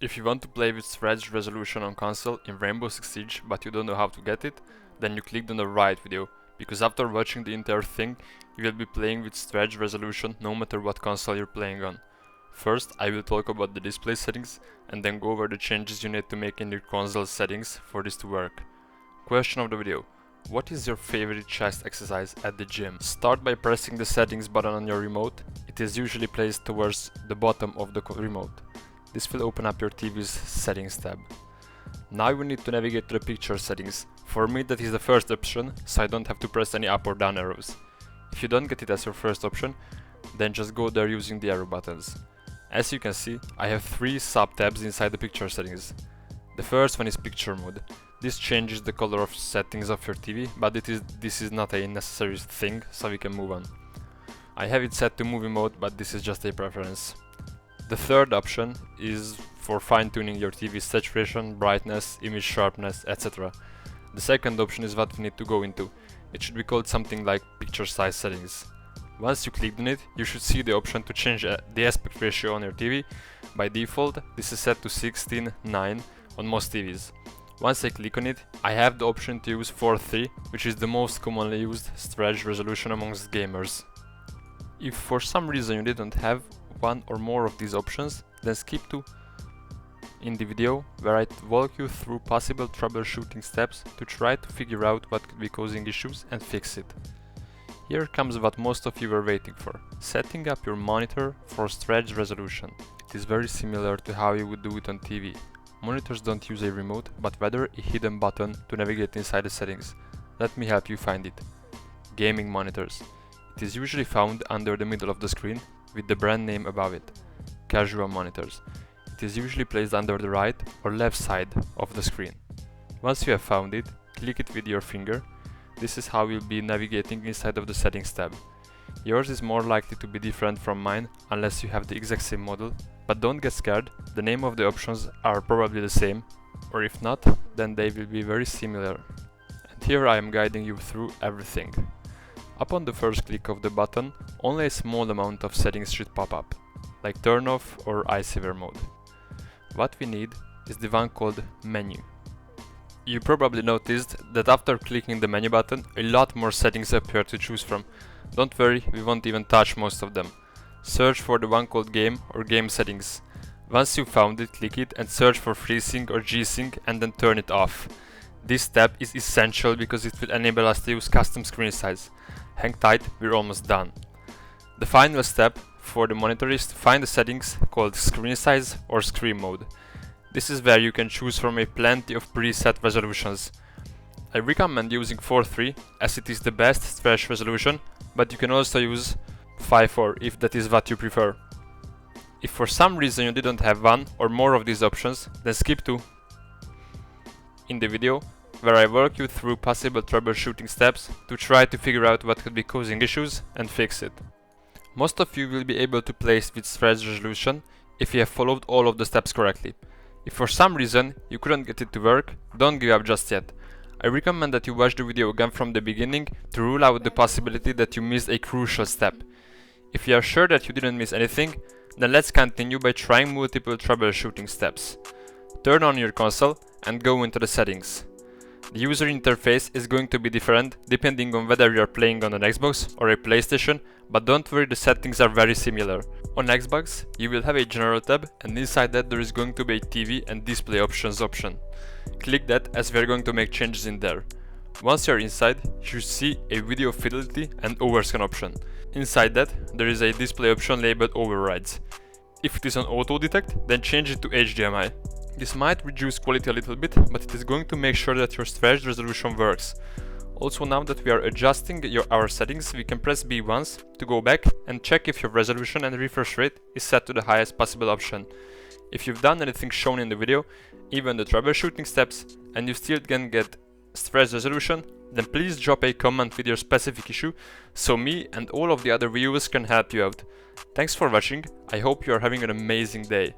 If you want to play with stretched resolution on console in Rainbow Six Siege but you don't know how to get it, then you clicked on the right video, because after watching the entire thing, you will be playing with stretched resolution no matter what console you're playing on. First, I will talk about the display settings and then go over the changes you need to make in your console settings for this to work. Question of the video: what is your favorite chest exercise at the gym? Start by pressing the settings button on your remote. It is usually placed towards the bottom of the remote. This will open up your TV's settings tab. Now you need to navigate to the picture settings. For me that is the first option, so I don't have to press any up or down arrows. If you don't get it as your first option, then just go there using the arrow buttons. As you can see, I have 3 sub-tabs inside the picture settings. The first one is picture mode. This changes the color of settings of your TV, but this is not a necessary thing, so we can move on. I have it set to movie mode, but this is just a preference. The third option is for fine-tuning your TV's saturation, brightness, image sharpness, etc. The second option is what we need to go into. It should be called something like picture size settings. Once you click on it, you should see the option to change the aspect ratio on your TV. By default, this is set to 16:9 on most TVs. Once I click on it, I have the option to use 4:3, which is the most commonly used stretched resolution amongst gamers. If for some reason you didn't have one or more of these options, then skip to in the video where I walk you through possible troubleshooting steps to try to figure out what could be causing issues and fix it. Here comes what most of you were waiting for: setting up your monitor for stretched resolution. It is very similar to how you would do it on TV. Monitors don't use a remote, but rather a hidden button to navigate inside the settings. Let me help you find it. Gaming monitors. It is usually found under the middle of the screen with the brand name above it. Casual monitors. It is usually placed under the right or left side of the screen. Once you have found it, click it with your finger. This is how you'll be navigating inside of the settings tab. Yours is more likely to be different from mine unless you have the exact same model, but don't get scared, the name of the options are probably the same, or if not, then they will be very similar. And here I am guiding you through everything. Upon the first click of the button, only a small amount of settings should pop up, like turn off or eye saver mode. What we need is the one called menu. You probably noticed that after clicking the menu button, a lot more settings appear to choose from. Don't worry, we won't even touch most of them. Search for the one called game or game settings. Once you found it, click it and search for FreeSync or G-Sync and then turn it off. This step is essential because it will enable us to use custom screen size. Hang tight, we're almost done. The final step for the monitor is to find the settings called screen size or screen mode. This is where you can choose from a plenty of preset resolutions. I recommend using 4:3 as it is the best stretch resolution, but you can also use 5:4 if that is what you prefer. If for some reason you didn't have one or more of these options, then skip to in the video where I walk you through possible troubleshooting steps to try to figure out what could be causing issues and fix it. Most of you will be able to play with stretched resolution if you have followed all of the steps correctly. If for some reason you couldn't get it to work, don't give up just yet. I recommend that you watch the video again from the beginning to rule out the possibility that you missed a crucial step. If you are sure that you didn't miss anything, then let's continue by trying multiple troubleshooting steps. Turn on your console and go into the settings. The user interface is going to be different depending on whether you are playing on an Xbox or a PlayStation, but don't worry, the settings are very similar. On Xbox, you will have a general tab, and inside that there is going to be a TV and display options option. Click that as we are going to make changes in there. Once you are inside, you should see a video fidelity and overscan option. Inside that, there is a display option labeled overrides. If it is on auto detect, then change it to HDMI. This might reduce quality a little bit, but it is going to make sure that your stretched resolution works. Also, now that we are adjusting our settings, we can press B once to go back and check if your resolution and refresh rate is set to the highest possible option. If you've done anything shown in the video, even the troubleshooting steps, and you still can get stretched resolution, then please drop a comment with your specific issue so me and all of the other viewers can help you out. Thanks for watching, I hope you are having an amazing day.